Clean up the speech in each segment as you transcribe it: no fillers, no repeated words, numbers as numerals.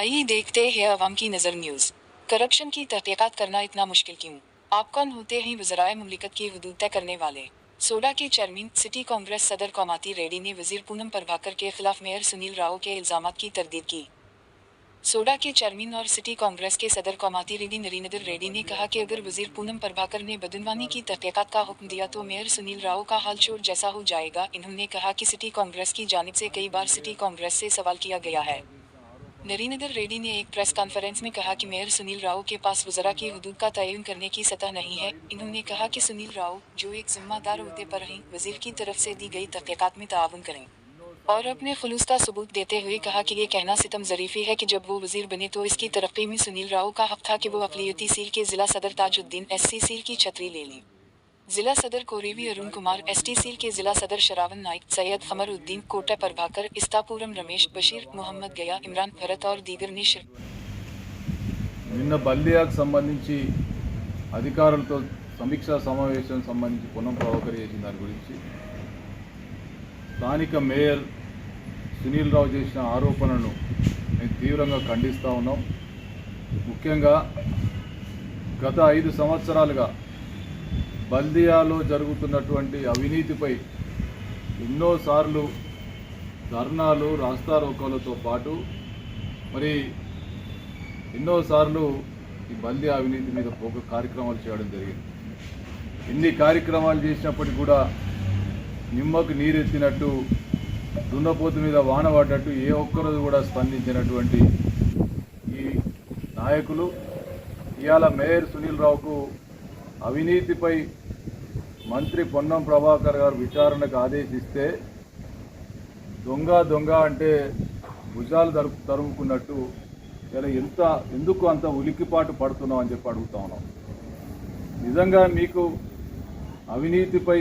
आइए देखते हैं अवाम की नज़र न्यूज़। करप्शन की तहकीकात करना इतना मुश्किल क्यों? आप कौन होते हैं वज़राए मुमलिकत की हुदूद तय करने वाले? सोडा के चेयरमैन सिटी कांग्रेस सदर कौमाती रेड्डी ने वज़ीर पूनम प्रभाकर के खिलाफ मेयर सुनील राव के इल्ज़ामात की तरदीद की। सोडा के चेयरमैन और सिटी कांग्रेस के सदर कौमाती रेड्डी नरेंद्र रेड्डी ने कहा कि अगर वज़ीर पूनम प्रभाकर ने बदनवानी की तहकीकात का हुक्म दिया तो मेयर सुनील राव का हाल चोट जैसा हो जाएगा। इन्होंने कहा कि सिटी कांग्रेस की जानिब से कई बार सिटी कांग्रेस से सवाल किया गया है। नरेंद्र रेड्डी ने एक प्रेस कॉन्फ्रेंस में कहा कि मेयर सुनील राव के पास वज़रा की हुदूद का तयन करने की सतह नहीं है। इन्होंने कहा कि सुनील राव, जो एक जिम्मेदार ओहदे पर हैं, वज़ीर की तरफ से दी गई तहकीकात में ताउन करें और अपने खुलूस का सबूत देते हुए कहा कि ये कहना सितम ज़रीफ़ी है कि जब वो वज़ीर बने तो इसकी तरक्की में सुनील राव का हक़ था कि वो अक़लियती सील के ज़िला सदर ताजुद्दीन SC सील की छतरी ले लें। जिला सदर कोरेवी अरुण कुमार, ST सील के जिला सदर शरावन नाइक, सैयद खमरुद्दीन, कोटा प्रभाकर, इस्तापुरम रमेश, बशीर, मोहम्मद गया, इमरान भरत और दीगर ने నిన్న బల్దియాకు సంబంధించి అధికారులతో సమీక్షా సమావేశం సంబంధించి పొన్నం ప్రభాకర్ చేసిన దాని గురించి స్థానిక మేయర్ సునీల్ రావు చేసిన ఆరోపణలను మేము తీవ్రంగా ఖండిస్తూ ఉన్నాం. ముఖ్యంగా గత 5 సంవత్సరాలుగా బల్దియాలో జరుగుతున్నటువంటి అవినీతిపై ఎన్నోసార్లు ధర్నాలు, రాస్తారోకోలతో పాటు మరి ఎన్నోసార్లు ఈ బల్దియా అవినీతి మీద పోక కార్యక్రమాలు చేయడం జరిగింది. ఎన్ని కార్యక్రమాలు చేసినప్పటికీ కూడా నిమ్మకు నీరెత్తినట్టు, దున్నపోతు మీద వాన పడ్డట్టు ఏ ఒక్కరోజు కూడా స్పందించినటువంటి ఈ నాయకులు ఇవాళ మేయర్ సునీల్ రావుకు అవినీతిపై మంత్రి పొన్నం ప్రభాకర్ గారు విచారణకు ఆదేశిస్తే దొంగ అంటే భుజాలు తరుముకున్నట్టు ఇలా ఎందుకు అంత ఉలిక్కిపాటు పడుతున్నాం అని చెప్పి అడుగుతా ఉన్నాం. నిజంగా మీకు అవినీతిపై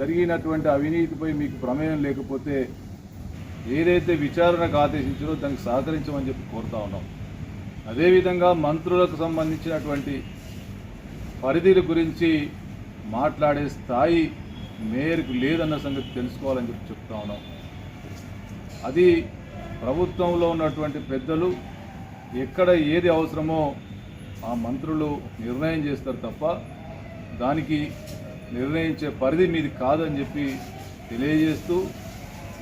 జరిగినటువంటి అవినీతిపై మీకు ప్రమేయం లేకపోతే ఏదైతే విచారణకు ఆదేశించారో దానికి సహకరించమని చెప్పి కోరుతా ఉన్నాం. అదేవిధంగా మంత్రులకు సంబంధించినటువంటి పరిధిల గురించి మాట్లాడే స్థాయి మేయర్కు లేదన్న సంగతి తెలుసుకోవాలని చెప్పి చెప్తా ఉన్నాం. అది ప్రభుత్వంలో ఉన్నటువంటి పెద్దలు ఎక్కడ ఏది అవసరమో ఆ మంత్రులు నిర్ణయం చేస్తారు తప్ప దానికి నిర్ణయించే పరిధి మీది కాదని చెప్పి తెలియజేస్తూ,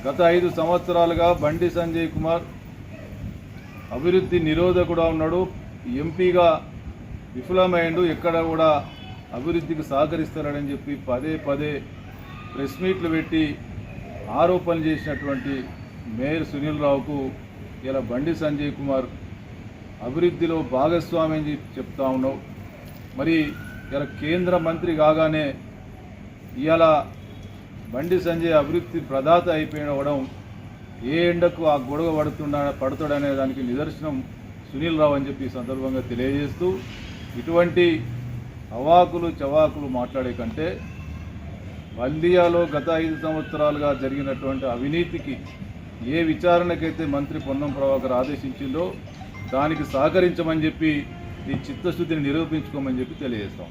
గత 5 సంవత్సరాలుగా బండి సంజయ్ కుమార్ అభివృద్ధి నిరోధకుడా ఉన్నాడు, ఎంపీగా విఫలమైండు, ఎక్కడ కూడా అభివృద్ధికి సహకరిస్తారని చెప్పి పదే ప్రెస్ మీట్లు పెట్టి ఆరోపణలు చేసినటువంటి మేయర్ సునీల్ రావుకు ఇలా బండి సంజయ్ కుమార్ అభివృద్ధిలో భాగస్వామి అని చెప్తా ఉన్నావు. మరి ఇలా కేంద్ర మంత్రి కాగానే ఇవాళ బండి సంజయ్ అభివృద్ధి ప్రదాత అయిపోవడం ఏ ఎండకు ఆ గొడవ పడుతాడనే దానికి నిదర్శనం సునీల్ రావు అని చెప్పి సందర్భంగా తెలియజేస్తూ, ఇటువంటి అవాకులు చవాకులు మాట్లాడే కంటే బల్దియాలో గత 5 సంవత్సరాలుగా జరిగినటువంటి అవినీతికి ఏ విచారణకైతే మంత్రి పొన్నం ప్రభాకర్ ఆదేశించిందో దానికి సహకరించమని చెప్పి ఈ చిత్తశుద్ధిని నిరూపించుకోమని చెప్పి తెలియజేస్తాం.